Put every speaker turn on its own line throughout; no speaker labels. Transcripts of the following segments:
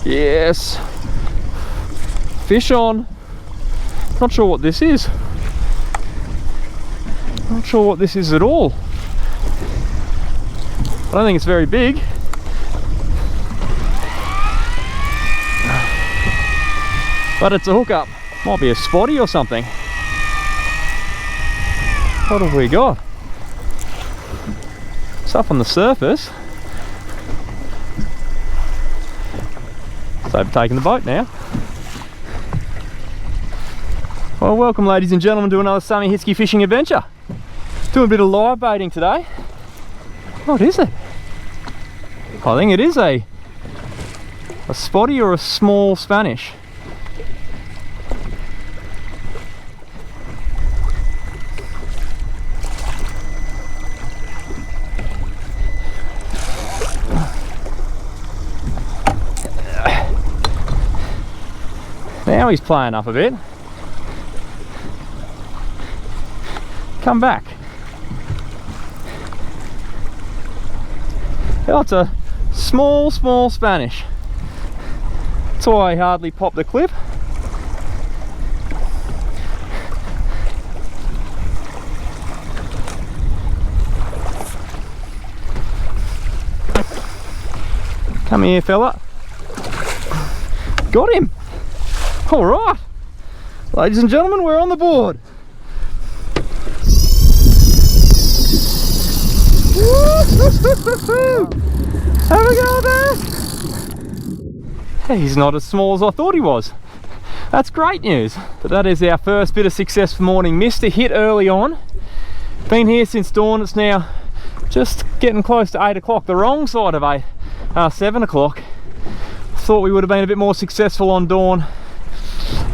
Yes. Fish on. Not sure what this is. Not sure what this is at all. I don't think it's very big. But it's a hookup. Might be a spotty or something. What have we got? It's up on the surface. So I've taken the boat now. Well, welcome ladies and gentlemen to another Sammy Hitzke fishing adventure. Doing a bit of live baiting today. What is it? I think it is a spotty or a small Spanish. Now he's playing up a bit. Come back. Oh, it's a small Spanish. That's why I hardly popped the clip. Come here, fella. Got him. All right, ladies and gentlemen, we're on the board. Have a go back. Hey, he's not as small as I thought he was. That's great news. But that is our first bit of success for morning. Missed a hit early on. Been here since dawn. It's now just getting close to 8 o'clock. The wrong side of 7 o'clock. Thought we would have been a bit more successful on dawn,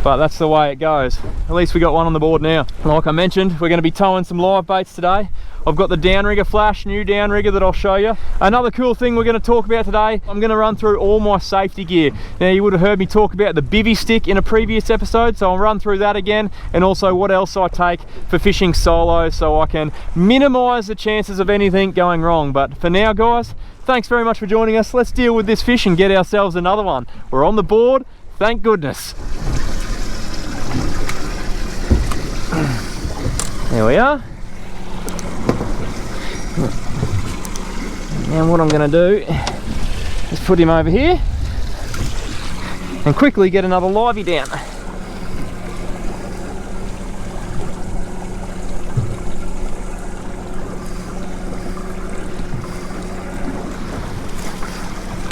but that's the way it goes. At least we got one on the board now. Like I mentioned, we're going to be towing some live baits today. I've got the Downrigger flash, new Downrigger that I'll show you. Another cool thing we're going to talk about today, I'm going to run through all my safety gear. Now you would have heard me talk about the Bivy Stick in a previous episode, so I'll run through that again, and also what else I take for fishing solo so I can minimise the chances of anything going wrong. But for now guys, thanks very much for joining us. Let's deal with this fish and get ourselves another one. We're on the board, thank goodness. There we are. And what I'm going to do is put him over here and quickly get another livey down.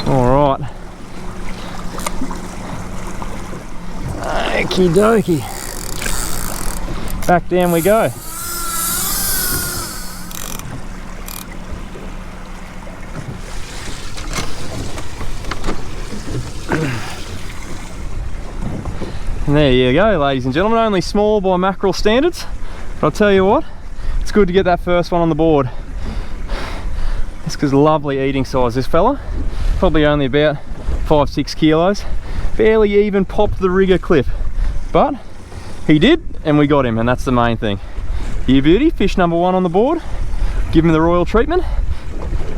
All right. Okie dokie. Back down we go. And there you go, ladies and gentlemen. Only small by mackerel standards, but I'll tell you what, it's good to get that first one on the board. This is lovely eating size, this fella. Probably only about 5-6 kilos. Barely even popped the rigger clip, but he did, and we got him, and that's the main thing. Here beauty, fish number one on the board. Give him the royal treatment.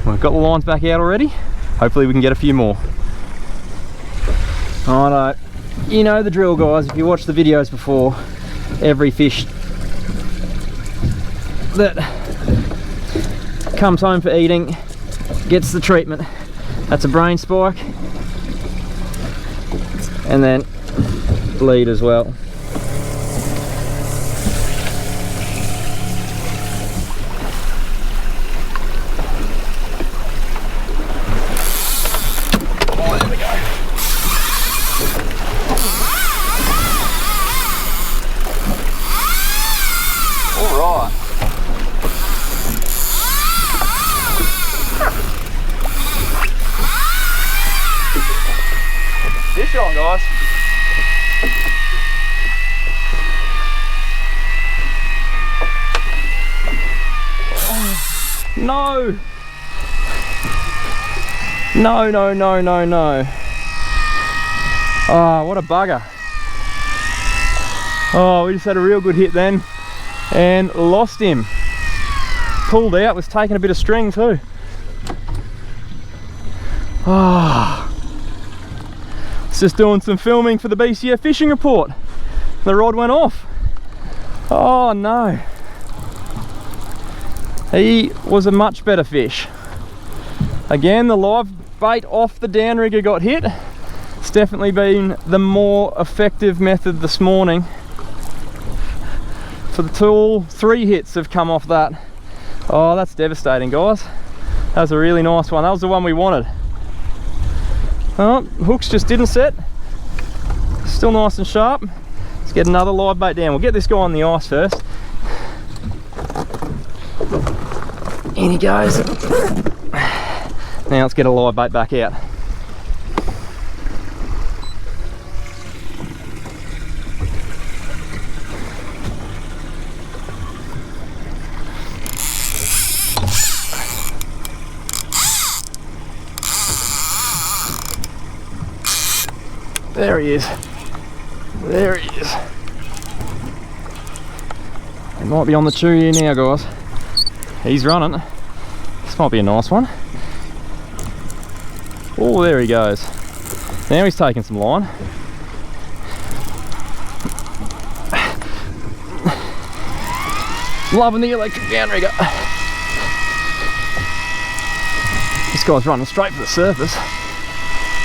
We've got the lines back out already. Hopefully we can get a few more. Righto. You know the drill guys, if you watch the videos before, every fish that comes home for eating gets the treatment. That's a brain spike, and then lead as well. Fish on, guys. No! No, no, no, no, no. Oh, what a bugger. Oh, we just had a real good hit then and lost him. Pulled out, was taking a bit of string too. Oh. just doing some filming for the BCF fishing report. The rod went off. Oh no. He was a much better fish. Again, the live bait off the downrigger got hit. It's definitely been the more effective method this morning. For the 3 hits have come off that. Oh, that's devastating, guys. That was a really nice one. That was the one we wanted. Oh, hooks just didn't set. Still nice and sharp. Let's get another live bait down. We'll get this guy on the ice first. In he goes. Now let's get a live bait back out. There he is. There he is. It might be on the chew here now, guys. He's running. This might be a nice one. Oh, there he goes. Now he's taking some line. Loving the electric downrigger. This guy's running straight for the surface.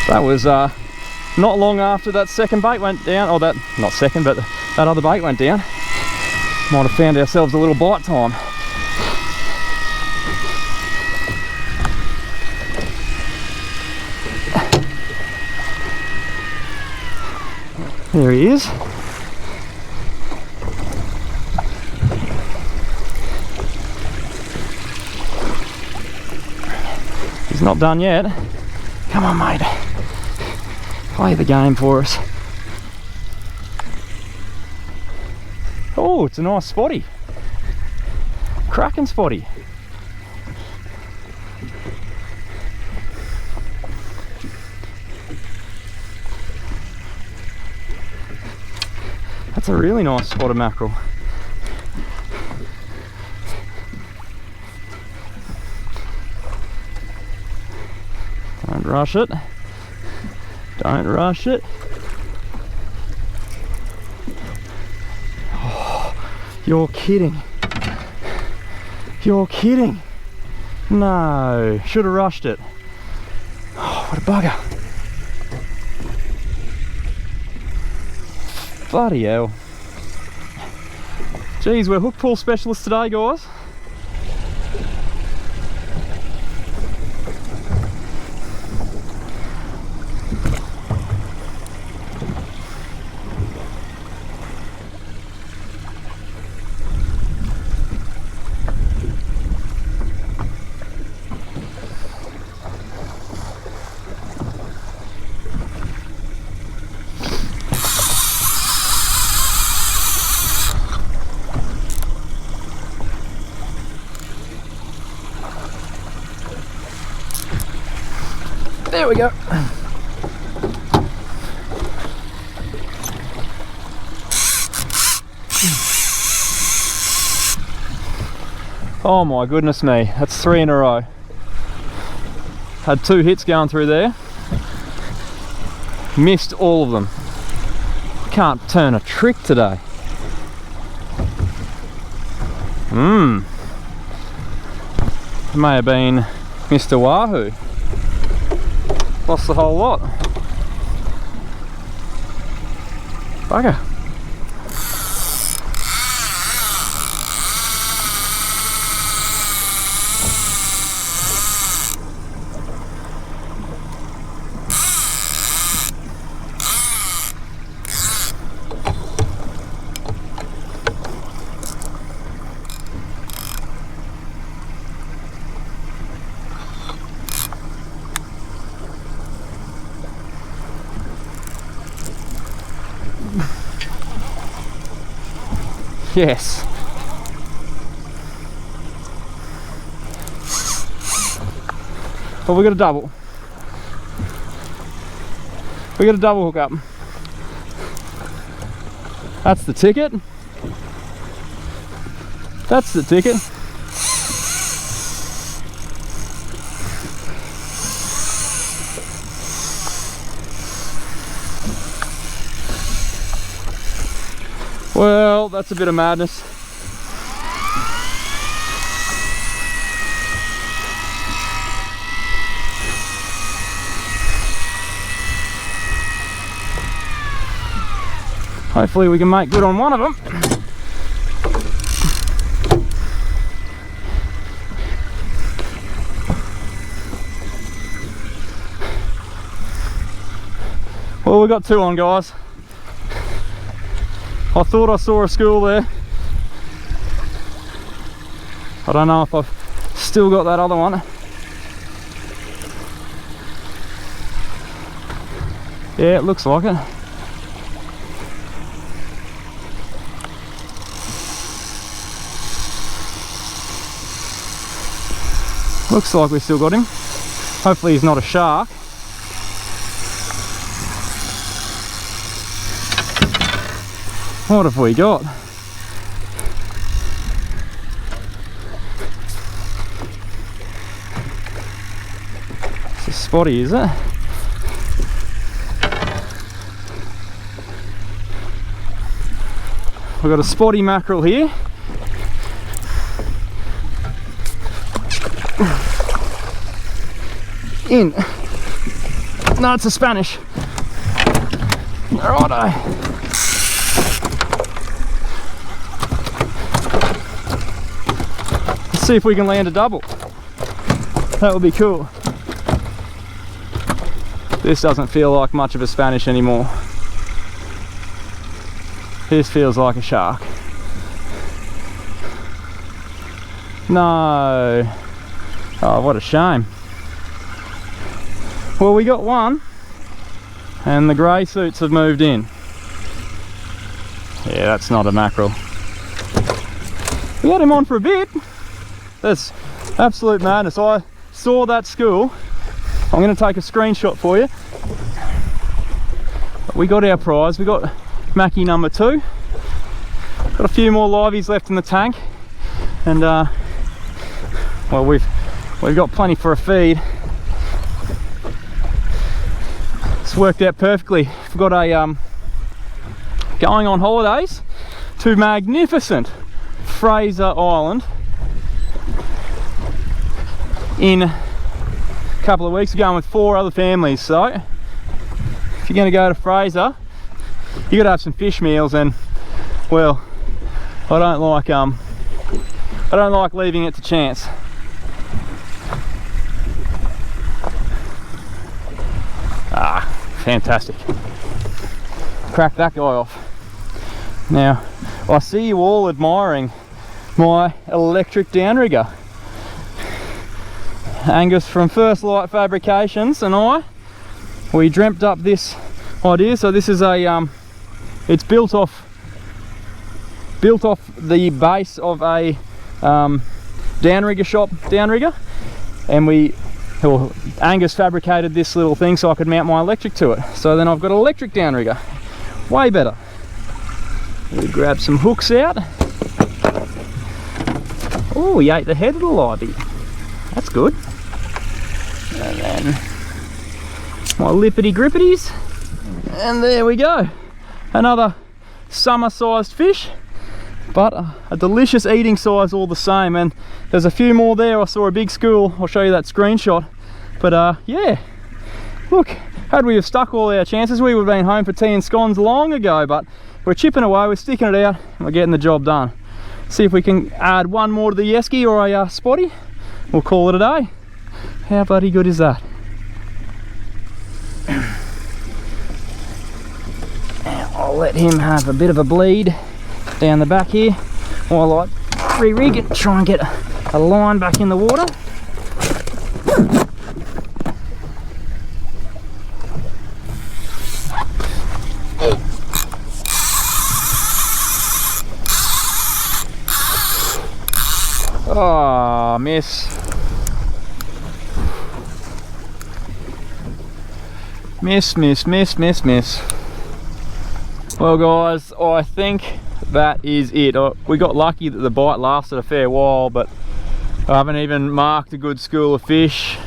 That was not long after that second bait went down, or that, not second, but that other bait went down. Might have found ourselves a little bite time. There he is. He's not done yet. Come on, mate. Play the game for us. Oh, it's a nice spotty. Cracking spotty. That's a really nice spotted mackerel. Don't rush it. Don't rush it. Oh, you're kidding. You're kidding. No, should have rushed it. Oh, what a bugger. Bloody hell. Geez, we're hook pull specialists today, guys. There we go. Oh my goodness me, that's 3 in a row. Had 2 hits going through there. Missed all of them. Can't turn a trick today. It may have been Mr. Wahoo. Lost the whole lot. Bugger. Yes. Well, we got a double. We got a double hookup. That's the ticket. That's the ticket. Well, that's a bit of madness. Hopefully we can make good on one of them. Well, we got two on, guys. I thought I saw a school there. I don't know if I've still got that other one. Yeah, it looks like it. Looks like we still got him. Hopefully he's not a shark. What have we got? It's a spotty, is it? We've got a spotty mackerel here. In. No, it's a Spanish. Righto. See if we can land a double. That would be cool. This doesn't feel like much of a Spanish anymore. This feels like a shark. No. Oh, what a shame. Well, we got one, and the grey suits have moved in. Yeah, that's not a mackerel. We had him on for a bit. That's absolute madness. I saw that school. I'm going to take a screenshot for you. We got our prize. We got Mackie number 2. Got a few more liveys left in the tank, and well, we've got plenty for a feed. It's worked out perfectly. We've got a going on holidays to magnificent Fraser Island in a couple of weeks. We're going with 4 other families, so if you're going to go to Fraser, you got to have some fish meals, and well, I don't like leaving it to chance. Ah, fantastic. Crack that guy off. Now, I see you all admiring my electric downrigger. Angus from First Light Fabrications and we dreamt up this idea. So this is a it's built off the base of a downrigger shop downrigger, and Angus fabricated this little thing so I could mount my electric to it. So then I've got an electric downrigger, way better. We grab some hooks out. Oh, he ate the head of the livey. That's good. And then my lippity grippities, and there we go. Another summer sized fish, but a delicious eating size all the same. And there's a few more there. I saw a big school. I'll show you that screenshot. But yeah, look, had we have stuck all our chances, we would have been home for tea and scones long ago. But we're chipping away, we're sticking it out, and we're getting the job done. See if we can add one more to the Hitzke or a spotty. We'll call it a day. How bloody good is that? I'll let him have a bit of a bleed down the back here while I re-rig it, try and get a line back in the water. Oh, miss. Miss. Well guys, I think that is it. We got lucky that the bite lasted a fair while, but I haven't even marked a good school of fish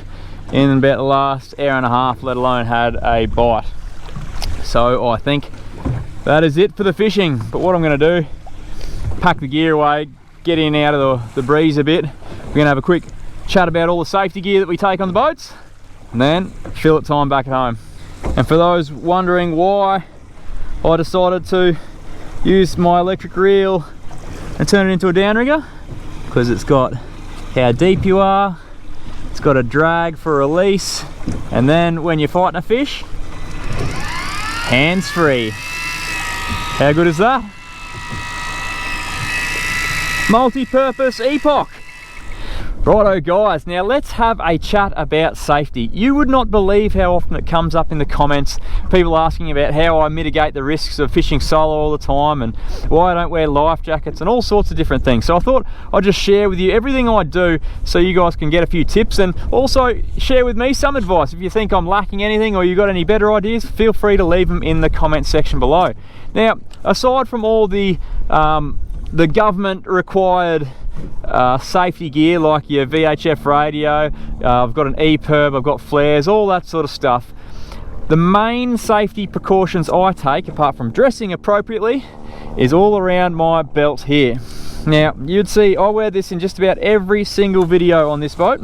in about the last hour and a half, let alone had a bite. So I think that is it for the fishing. But what I'm going to do, pack the gear away, get in out of the breeze a bit. We're going to have a quick chat about all the safety gear that we take on the boats, and then fillet time back at home. And for those wondering why I decided to use my electric reel and turn it into a downrigger, because it's got how deep you are, it's got a drag for release, and then when you're fighting a fish, hands free. How good is that? Multi-purpose epoch. Righto guys, now let's have a chat about safety. You would not believe how often it comes up in the comments, people asking about how I mitigate the risks of fishing solo all the time and why I don't wear life jackets and all sorts of different things. So I thought I'd just share with you everything I do so you guys can get a few tips, and also share with me some advice. If you think I'm lacking anything or you got any better ideas, feel free to leave them in the comment section below. Now, aside from all the government required safety gear like your VHF radio, I've got an EPIRB, I've got flares, all that sort of stuff. The main safety precautions I take, apart from dressing appropriately, is all around my belt here. Now, you'd see I wear this in just about every single video on this boat.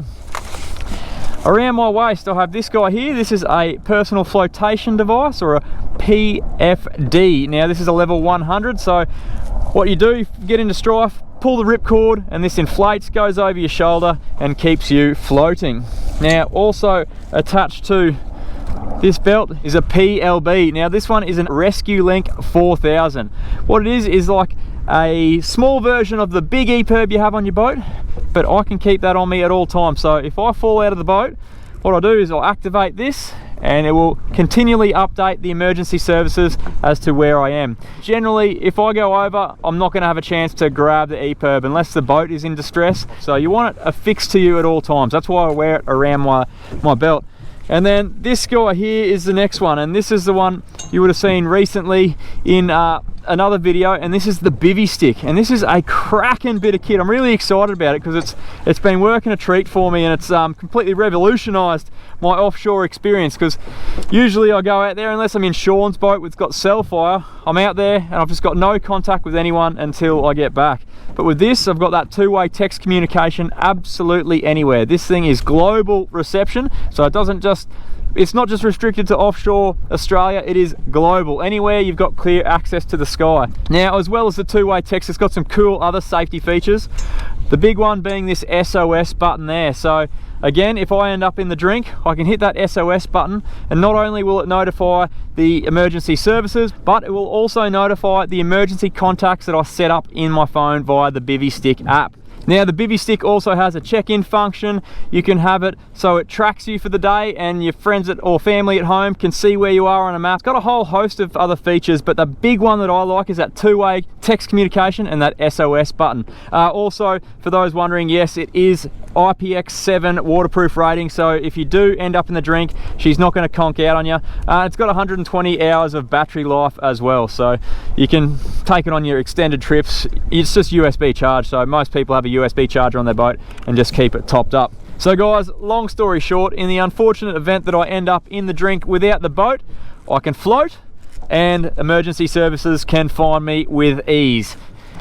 Around my waist I have this guy here. This is a personal flotation device, or a PFD. Now this is a level 100, so what you do, you get into strife, pull the ripcord, and this inflates, goes over your shoulder and keeps you floating. Now also attached to this belt is a PLB. Now this one is a Rescue Link 4000. What it is like a small version of the big EPIRB you have on your boat, but I can keep that on me at all times. So if I fall out of the boat, what I'll do is I'll activate this and it will continually update the emergency services as to where I am. Generally, if I go over, I'm not going to have a chance to grab the EPIRB unless the boat is in distress. So you want it affixed to you at all times. That's why I wear it around my belt. And then this guy here is the next one, and this is the one you would have seen recently in another video, and this is the Bivy Stick, and this is a cracking bit of kit. I'm really excited about it because it's been working a treat for me, and it's completely revolutionized my offshore experience, because usually I go out there, unless I'm in Sean's boat which got cell fire, I'm out there and I've just got no contact with anyone until I get back. But with this, I've got that two-way text communication absolutely anywhere. This thing is global reception, so it's not just restricted to offshore Australia, it is global. Anywhere you've got clear access to the sky. Now, as well as the two-way text, it's got some cool other safety features. The big one being this SOS button there. So again, if I end up in the drink, I can hit that SOS button, and not only will it notify the emergency services, but it will also notify the emergency contacts that I set up in my phone via the Bivy Stick app. Now the Bivy Stick also has a check-in function. You can have it so it tracks you for the day, and your friends or family at home can see where you are on a map. It's got a whole host of other features, but the big one that I like is that two-way text communication and that SOS button. Also, for those wondering, yes, it is IPX7 waterproof rating, so if you do end up in the drink, she's not going to conk out on you. It's got 120 hours of battery life as well, so you can take it on your extended trips. It's just USB charge, so most people have a USB charger on their boat and just keep it topped up. So guys, long story short, in the unfortunate event that I end up in the drink without the boat, I can float and emergency services can find me with ease.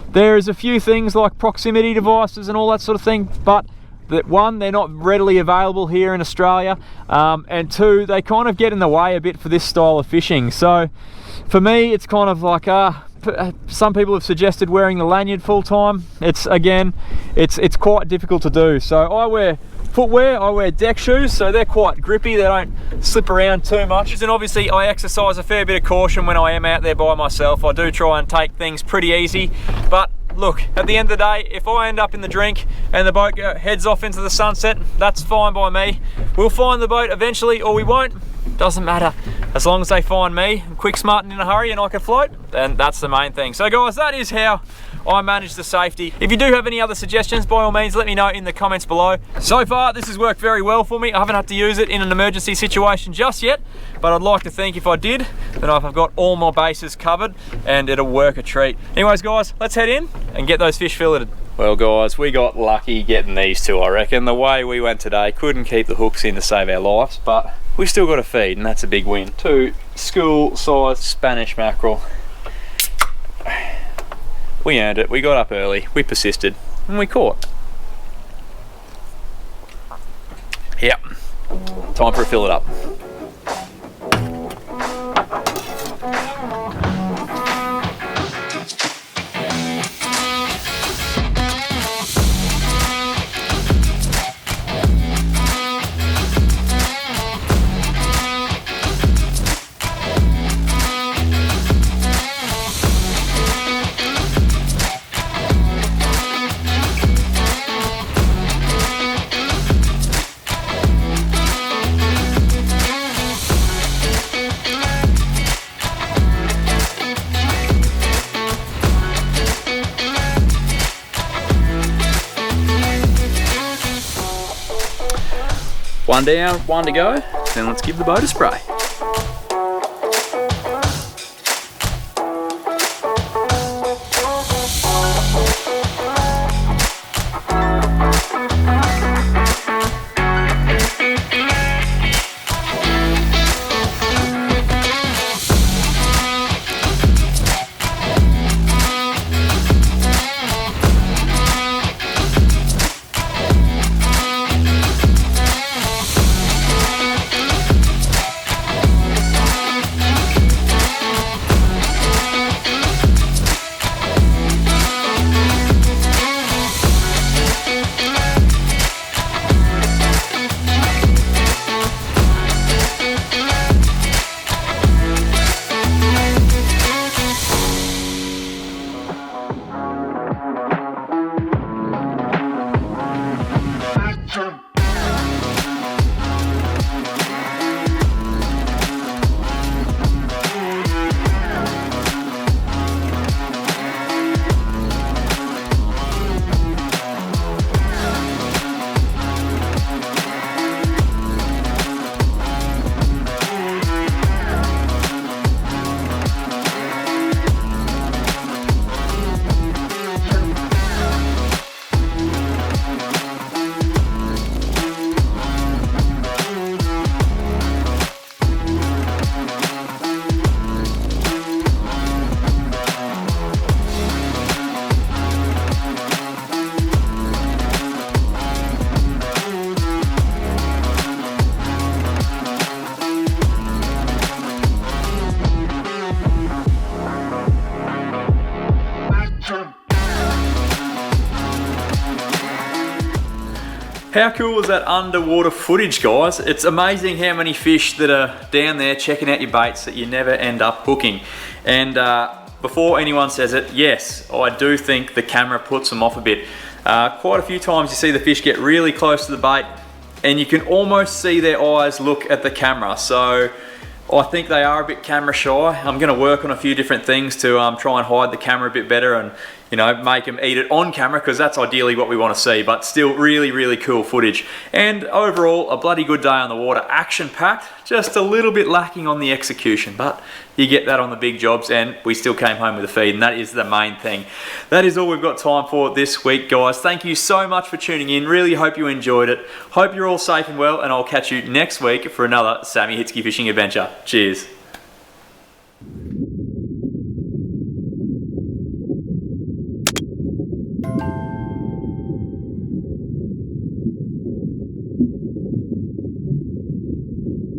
There is a few things like proximity devices and all that sort of thing, but that one, they're not readily available here in Australia, and two, they kind of get in the way a bit for this style of fishing. So for me, it's kind of like some people have suggested wearing the lanyard full time. It's quite difficult to do. So I wear footwear, I wear deck shoes, so they're quite grippy, they don't slip around too much. And obviously I exercise a fair bit of caution when I am out there by myself. I do try and take things pretty easy, but look, at the end of the day, if I end up in the drink and the boat heads off into the sunset, that's fine by me. We'll find the boat eventually, or we won't. Doesn't matter. As long as they find me, quick, smart, and in a hurry, and I can float, then that's the main thing. So guys, that is how I manage the safety. If you do have any other suggestions, by all means, let me know in the comments below. So far, this has worked very well for me. I haven't had to use it in an emergency situation just yet, but I'd like to think if I did, then I've got all my bases covered and it'll work a treat. Anyways guys, let's head in and get those fish filleted. Well guys, we got lucky getting these two, I reckon. The way we went today, couldn't keep the hooks in to save our lives, but we still got to feed, and that's a big win. Two school-sized Spanish mackerel. We earned it. We got up early, we persisted, and we caught. Yep, time for a fill it up. One down, one to go, then let's give the boat a spray. How cool is that underwater footage, guys? It's amazing how many fish that are down there checking out your baits that you never end up hooking. And before anyone says it, yes, I do think the camera puts them off a bit. Quite a few times you see the fish get really close to the bait and you can almost see their eyes look at the camera. So I think they are a bit camera shy. I'm going to work on a few different things to try and hide the camera a bit better and, you know, make them eat it on camera, because that's ideally what we want to see. But still really, really cool footage. And overall, a bloody good day on the water. Action packed, just a little bit lacking on the execution, but you get that on the big jobs, and we still came home with a feed, and that is the main thing. That is all we've got time for this week, guys. Thank you so much for tuning in. Really hope you enjoyed it. Hope you're all safe and well, and I'll catch you next week for another Sammy Hitzke fishing adventure. Cheers.